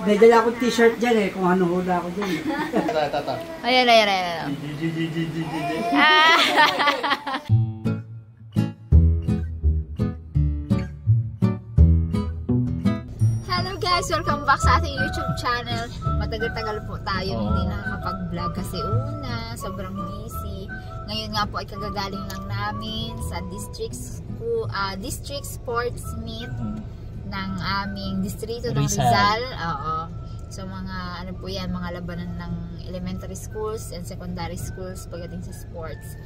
May dala akong t-shirt dyan eh, kung ano hula ako dyan. Ayan. Hello guys! Welcome back sa ating YouTube channel. Matagal-tagal po tayo hindi nakakapag-vlog kasi una, sobrang busy. Ngayon nga po ay kagagaling lang namin sa district sports meet ng aming distrito ng Rizal. Oo. So mga ano po yan, mga labanan ng elementary schools and secondary schools pagdating sa sports.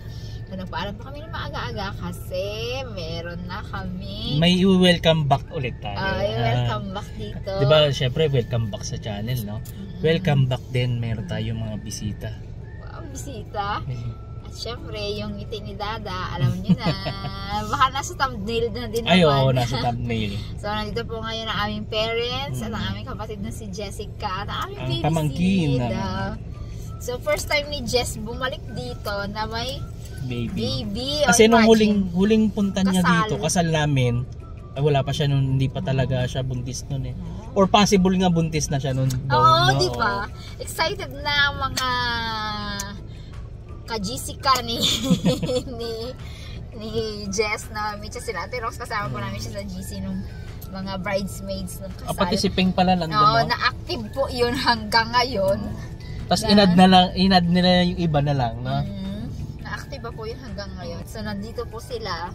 So nagpaalam pa kami ng maaga-aga kasi meron na kami. May welcome back ulit tayo. Welcome back dito. Diba, syempre welcome back sa channel, no? Welcome back din, meron tayong mga bisita. Wow, bisita? At syempre, yung ngiti ni Dada, alam niyo na. Baka nasa thumbnail na din naman. Ay, oo, nasa thumbnail. So, nandito po ngayon ang aming parents at ang aming kapatid na si Jessica at ang aming baby pamangkin So, first time ni Jess bumalik dito na may baby. Kasi nung huling punta niya dito, kasal namin, ay wala pa siya nun, hindi pa talaga siya buntis nun eh. Or possible nga buntis na siya nun. Oo, di ba? Excited na ang mga ka-Jessica ni Jess na Mitcha sila. Ate Rox, kasama po namin siya sa GC nung mga bridesmaids ng kasal. Pati si Ping pala nandun. Oo, na-active po yun hanggang ngayon. Tapos inad nila yung iba na lang, no? Na-active po yun hanggang ngayon. So, nandito po sila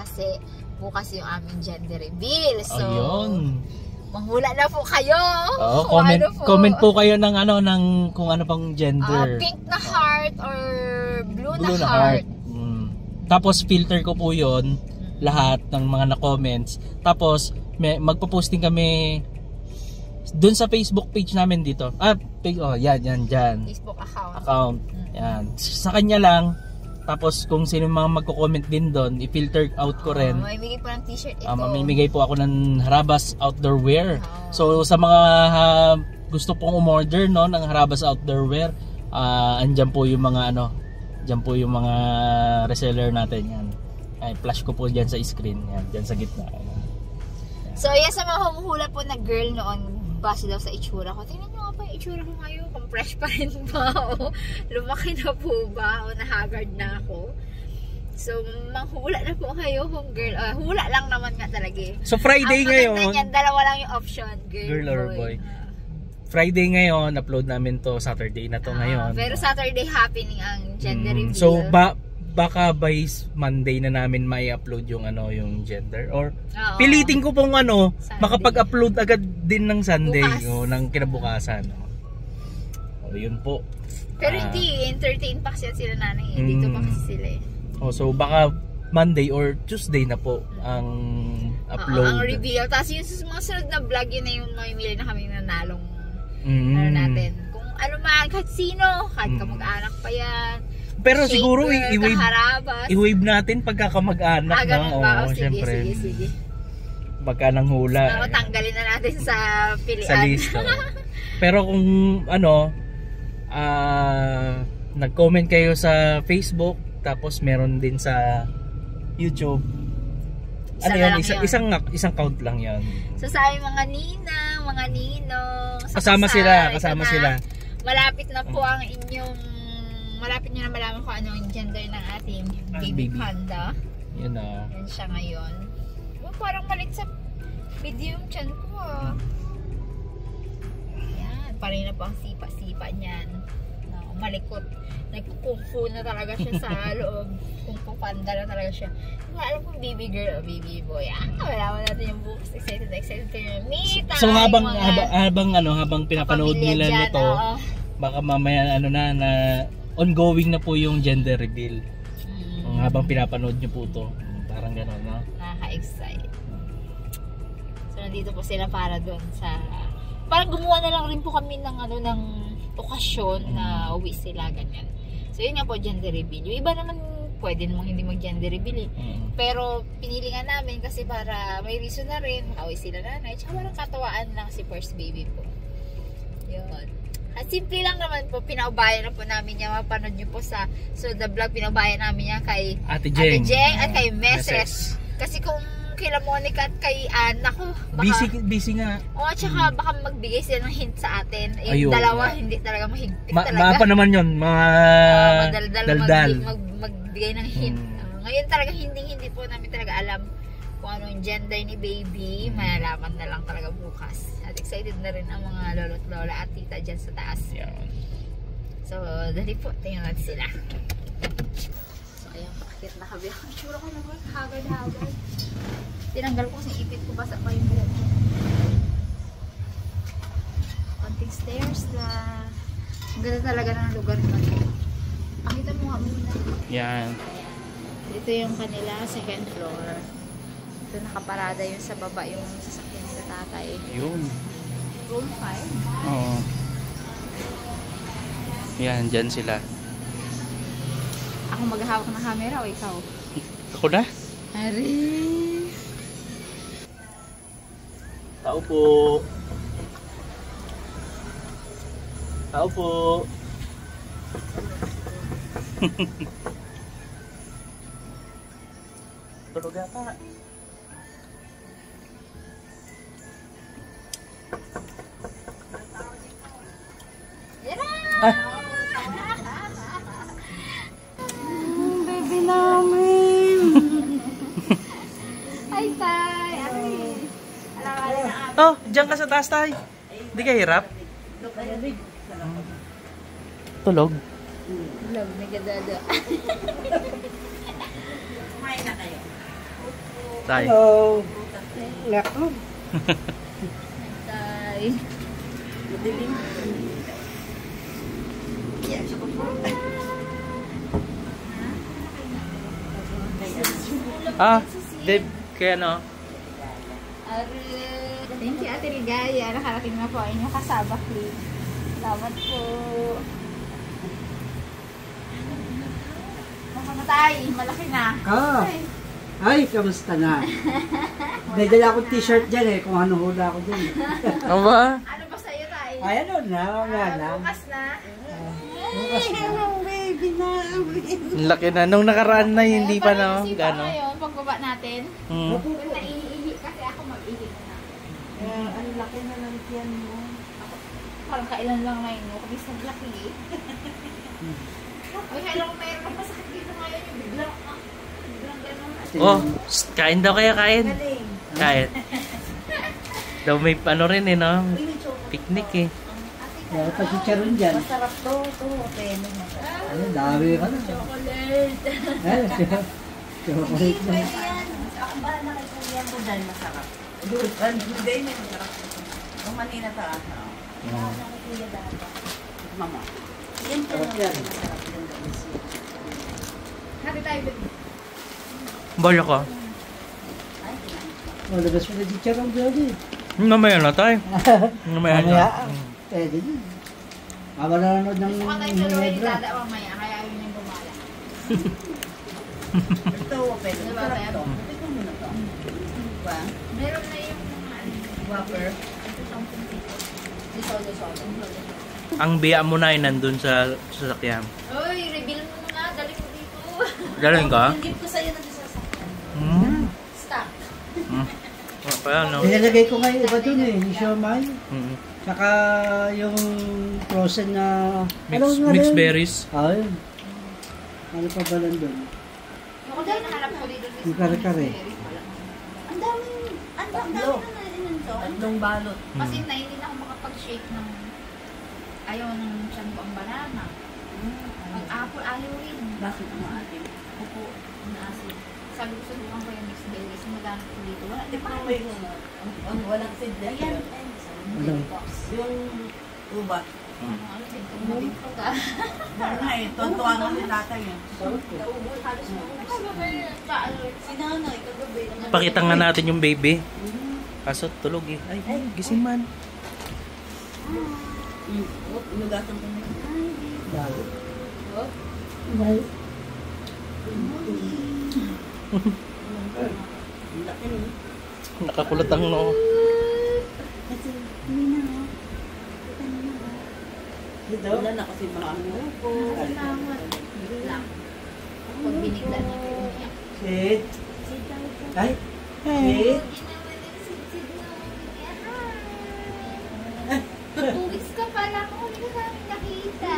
kasi bukas yung aming gender reveal. So, ayun. Manghula na po kayo. Comment po kayo ng kung ano pang gender. Pink na heart or blue na heart. Tapos filter ko po 'yon lahat ng mga na-comments. Tapos magpo-posting kami doon sa Facebook page namin dito. Yan dyan. Facebook account. Yan. Sa kanya lang. Tapos kung sino mga magko-comment din doon, i-filter out ko rin. Mamimigay po ng t-shirt ito. Mamimigay po ako ng Harabas Outdoor Wear. So sa mga gusto pong umorder no ng Harabas Outdoor Wear, andyan po yung mga diyan po yung mga reseller natin yan. Ay, flash ko po diyan sa screen yan, diyan sa gitna. So sa mga humuhula po na girl noon, base daw sa itsura ko. Tingnan nyo nga pa yung itsura ko ngayon. Kung fresh pa rin ba o lumaki na po ba o nahagard na ako. So, manghula na po kayo kung girl. Hula lang naman nga talaga eh. So, Friday ngayon. Yan, dalawa lang yung option. Girl or boy. Friday ngayon, upload namin to. Saturday na to ngayon. Pero Saturday happening ang gender reveal. So, baka by Monday na namin mai-upload yung yung gender or pilitin ko pong makapag-upload agad din ng Sunday o ng kinabukasan. Yun po. Pero hindi entertain pa kasi sila nanay. Dito pa kasi sila eh. So baka Monday or Tuesday na po ang upload. Ang reveal. Tapos yung mga sunod na vlog yun na yung mamimili na kami nanalong natin. Kung ano man, kahit sino, kahit kamag-anak pa yan. Pero siguro i-wave natin pagkakamag-anak na. Sige. Pagka nang hula. Tanggalin na natin sa pilian. Sa listo. Pero kung nag-comment kayo sa Facebook, tapos meron din sa YouTube. Isang count lang 'yan. So sa mga ninang, mga ninong, kasama sila. Malapit na po ang inyong malapit nyo na malaman kung ano yung gender ng ating baby panda. Yun na. Yan siya ngayon. Parang malit sa video yung chan ko Yan. Parang na po ang sipa-sipa niyan. Malikot. Nagkukungfu na talaga siya sa loob. Kungfu panda na talaga siya. Hindi alam kung baby girl o baby boy. Malaman natin yung bukas. Excited kayo na meet. So habang pinapanood nila nito, baka mamaya na ongoing na po yung gender reveal. Habang pinapanood nyo po ito. Parang gano'n, no? Nakaka-excite. So, nandito po sila para doon sa... Parang gumawa na lang rin po kami ng ng okasyon na uwi sila, ganyan. So, yun nga po, gender reveal. Yung iba naman, pwede namang hindi mag-gender reveal eh. Pero, pinili nga namin kasi para may reason na rin, makauwi sila nanay. Tsaka parang katawaan lang si first baby po. Yun. At simple lang naman po, pinaubayan na po namin yan. Mapanood nyo po sa the vlog, pinaubayan namin yan kay Ate Jeng at kay Meses. Kasi kung kila Monica at kay Ann, ako, Busy nga. Oo, tsaka baka magbigay sila ng hint sa atin. Ayun. Yung dalawa, hindi talaga mahigpit talaga. Maapa naman yun, mga daldal. Magbigay ng hint. Ngayon talaga, hindi po namin talaga alam kung ano yung gender ni baby. Malalaman na lang talaga bukas. At excited na rin ang mga lolo't lola at tita dyan sa taas. Yan. So, dali po, tingnan natin sila. So, ayan, pakit na kami. Ang tsura ko naman, hagad-hagad. Tinanggal ko kasi ipit ko, basa pa yung buhok. Konting stairs lang. Ang ganda talaga ng lugar na ito. Pakita mo nga muna. Yan. Ito yung kanila, second floor. Ito nakaparada yung sa baba, yung sasakyan nila tatay. Yun. Room 5. Oo. Yan, dyan sila. Ako maghahawak ng camera o ikaw? Ako na? Ari! Tao po. Tao po. Tulog yata. Ah. Baby namin! Ay, tay! Ari! Alam-alam na Oh, diyan ka sa taas tayo. Hindi ka hirap? Tulog. Love, nagadada. Tayo. Hello. Laptop. Tay. Ah, Deb, kaya ano? Ari. Thank you, Ate Ligaya. Nakarating na po ang inyong kasabak, please. Salamat po. Makamatay. Malaki na. Ah. Ay, kamusta na? May dala akong t-shirt dyan eh, kung ano hula ako dyan. Ano ba? Ano ba sa'yo, Tay? Ay, ano na, wala na. Bukas na. Bukas na. Baby na. Ang laki na. Nung nakaraan na, hindi pa na. Gano'n? Gano'n? Ngayon, pagbaba natin. Hmm. Kung naiihi kasi ako mag-ihi na. Ang laki na ng tiyan mo. Parang kailan lang na yun. Kasi sa laki eh. Ay, kailan ko mayroon ng masakit dito ngayon. Yung biglang gano'n. Oh, kain daw kaya kain. Galing. Kain. Daw may ano rin eh, no? Picnic eh. Kaya pag-chicharon dyan. Masarap to. Ito, okay. Masarap. Ay, dami ka na. Chocolate. Ay, chocolate na. Pwede yan. Ako ba nakikuyan ko dahil masarap. Hindi, may masarap. Kung manina ta. Nakikuya dapat. Mama. Yan po Sarap yan. masarap yan. Hati tayo, baby. Bala ka. Oh, labas mo na chicharon dyan eh. Mamaya na tayo. Mamaya na. Mamaya, pwede din. Aba nanonood ng Gusto ko tayo sa Roy, Nebra. dada mamaya. Kaya yun yung gumala. Ito, pwede. Diba, Masarap Beb? to. Ito muna to. Diba? Meron na yung Whopper. Disol. Ang biya mo na ay nandun sa sasakyan. Uy, reveal mo muna. Dali mo dito. Galing ka? Yung gift ko sa'yo na sasakyan. Hmm. Stock. Hmm. Kaya no? Nilalagay ko ngayon iba dun eh, yung siomay. Hmm. Saka yung frozen na... Mixed berries. Ah, yun. Ano pa ba nandun? Ako dahil nahanap ko dito. Yung kare-kare. Ang daming, ang daming na narinan to. Tatlong balot. Kasi na hindi na ako makapag-shake ng ayaw ng tiyan ko ang banana. Mag-apple, ayaw rin. Bakit ang atin? Opo, naasin. Sabi ko subukan ko yung mixed berries. Magano ko dito. Wala, di Di pa ba ako may ang walang seedless? Ayan. Walang. Yung ubat. Ano, tingnan ko ka. Ano na eh, tontuwa nga ni tatay eh. Naubos, halos maubos. Si nanay, kagabi. Pakita nga natin yung baby. Kaso tulog eh. Ay, gising man. Inugatan ko na. Dali. Dali. Ang laki no. Nakakulot ang no. Kasi, hindi na. Dito? Wala na kasi marami po. Salamat. Lang. Pag binigla niya, umiyak. Sit. Ay, Eh, 2 weeks ka pa lang. Hindi ka namin nakita.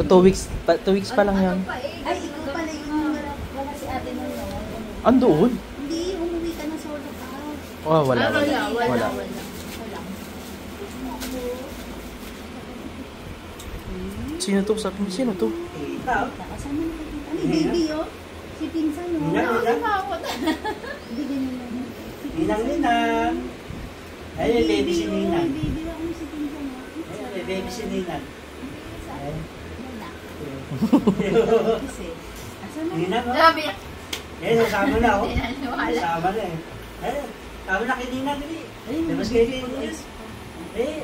2 weeks, 2 weeks pa lang yan. Ay, ikaw pala yung wala si ate mo. Andoon? Hindi, umuwi ka ng solo ka. Oh, wala. Wala. Sino to? Sabi mo, sino to? ikaw. Nakasama na kita. Ano, baby, oh. Si Pinsan, oh. Hindi ganyan lang. Ninang. Ay, baby si Ninang. Baby, ako si Pinsan, oh. Ay, baby si Ninang. Ay. Kasi, asan na? Ninang, oh. Sabi, Eh, sasama na ako. wala. Sasama na eh. Eh, tama na kay Ninang. Ay, labas kayo dito. Eh,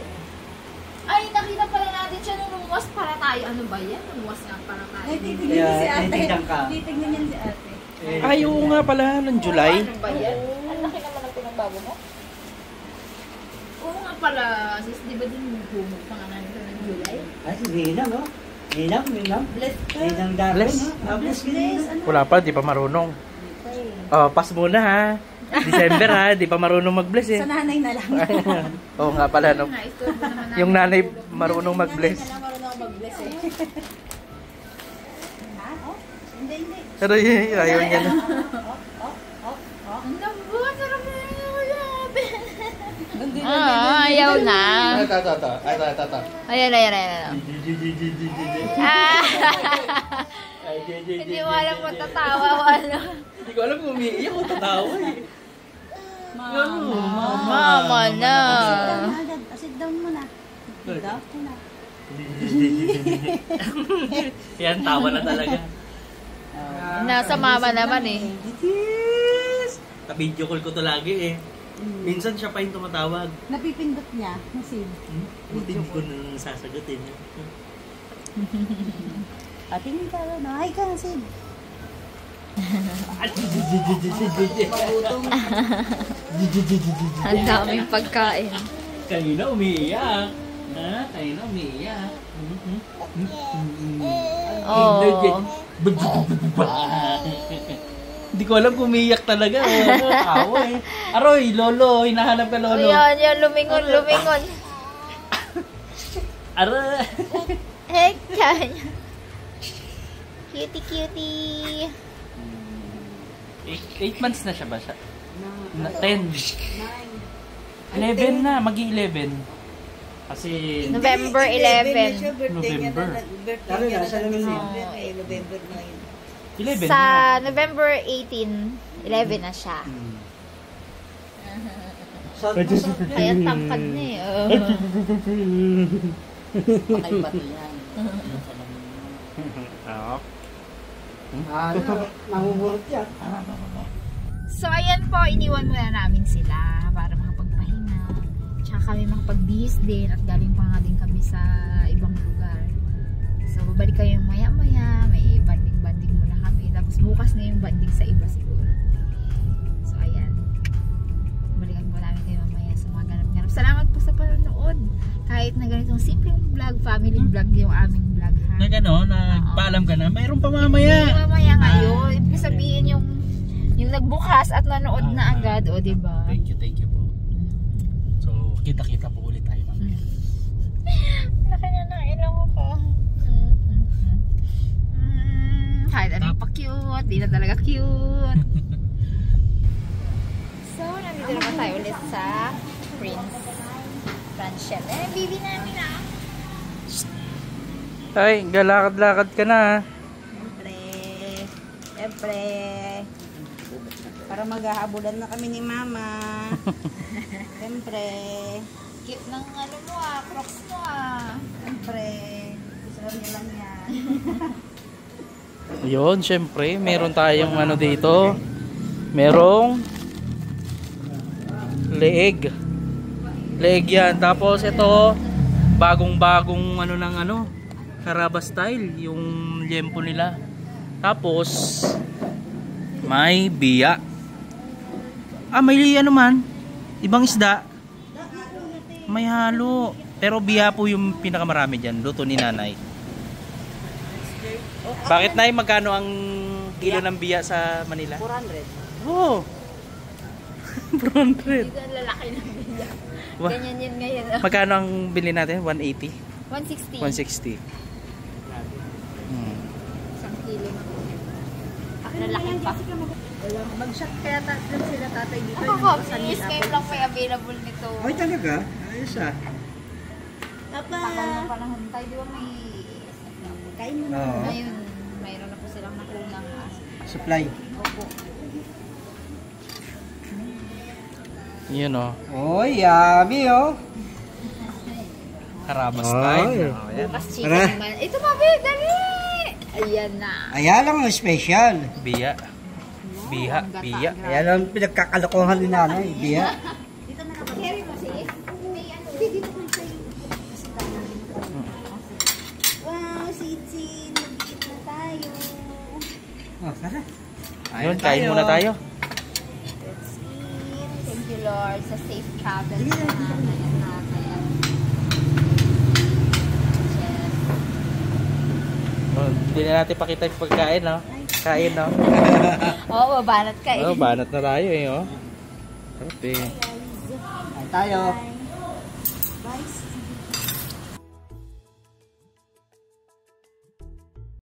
Ay, nakita pala natin siya nung lumuwas para tayo. Ano ba yan? Lumuwas nga para tayo. Ay, titignan niya si ate. Titignan ka. Titignan niya si ate. Ay, oo nga pala, ng July. Ano ba yan? Ang laki naman ang pinagbago mo. Oo nga pala, sis, di ba din bumog pa nga namin ng July? ay, si Ninang, oh. Ninang. Bless ka. Ninang dati, Bless. no? Ah, bless ka, Ninang. Ano? Wala pa, di pa marunong. Oh, pass muna ha. December ha, di pa marunong mag-bless eh. Sa nanay na lang. Oo nga pala, no? Nga, istorbo naman namin. Yung nanay marunong mag-bless. Nanay na lang marunong ako mag-bless eh. Ha? Oh? Hindi. Pero ayaw niya na. Ang lambot, sarap na yung labi. Hindi Ayaw na. Ito. Ayan. Hindi mo alam kung tatawa o ano. Hindi ko alam kung umiiyak o tatawa eh. Mama na. Sit down mo na. Sit down mo na. Yan, tawa na talaga. Nasa mama naman eh. Ka-video call ko to lagi eh. Minsan siya pa yung tumatawag. Napipindot niya. Masin. Buti hindi ko nang sasagutin. Tingin ka na. Hi ka, Sid. Ang daming pagkain. Kanina umiiyak. Ha? Kanina umiiyak. Oh. Hindi ko alam kung umiiyak talaga. Tawa eh. Aroy, lolo. Hinahanap ka lolo. Ayan, lumingon. Aroy. Hektan. Cutie. 8 months na siya ba siya? 10. 11 na. Magi-11. Kasi November 11. November. Tara na, sa naman yun. November 9. 11 Sa na. November 18, 11 na siya. Kaya tangkad na eh. Oh. Pakaibato yan. Mamumurot yan. So ayan po, iniwan muna namin sila para makapagpahinga. Tsaka kami makapag-bihis din at galing pa nga din kami sa ibang lugar. So babalik kayo maya-maya, may banding-banding muna kami. Tapos bukas na yung banding sa iba siguro. So ayan, balikan po namin kayo mamaya sa mga ganap-ganap. Salamat po sa panonood. Kahit na ganitong simpleng vlog, family vlog yung aming vlog ha. Na gano'n, nagpaalam ka na, mayroon pa mamaya. Mamaya ngayon, ibig sabihin yung nagbukas at nanood na agad, o diba? Thank you po. So, kita-kita po ulit tayo mamaya. Laki na ng ilong ko. Kahit ano pa cute, di na talaga cute. So, nandito naman tayo ulit sa Prince Franchelle. Eh, baby namin ah. Ay, galakad-lakad ka na. Siyempre. Para maghahabulan na kami ni Mama. Siyempre. Cute ng ano mo ah, crocs mo ah. Siyempre. Gusto niya lang yan. Yun, syempre, meron tayong ano dito. Merong leeg. Leeg yan. Tapos ito, bagong-bagong ano ng ano, Caraba style, yung liempo nila. Tapos, may biya. May ano man, ibang isda. May halo. Pero biya po yung pinakamarami dyan. Luto ni nanay. Bakit nay, magkano ang kilo ng biya sa Manila? 400. Oh. 400. Dito ang lalaki ng bilya. Wah. Ganyan yun ngayon. Oh. Magkano ang bili natin? 180? 160. 160. Hmm. Isang kilo na po. Lalaki pa. Mag-shot kaya sila tatay dito. Ako, please, kayo lang may available nito. Ay, talaga? Ayos ah. Papa, Tagal na panahon tayo, di ba may... kain mo na. Oo. Ngayon, mayroon na po silang nakunang Supply. opo. Yun o. Oh, yummy oh. Harabas Ay. time. Oh, yan. Bukas chicken Tara. naman. Ito, Papi, dali! Ayan na. Ayan lang ang special. Biya. Biha. Ang gata, Biya. grabe. Ayan ang pinagkakalokohan ni nanay. Biya. Carry mo si may ano. Dito ko sa'yo. Wow, sit-sit. Mag-eat na tayo. Oh, tara. Ayun, kain muna tayo. Let's eat. Thank you, Lord, sa safe travel sa namin. Oh, hindi na natin pakita yung pagkain, no? Kain, no? Oo, banat ka eh. Oh, banat na tayo, eh, oh. Sarap, eh. Kain tayo.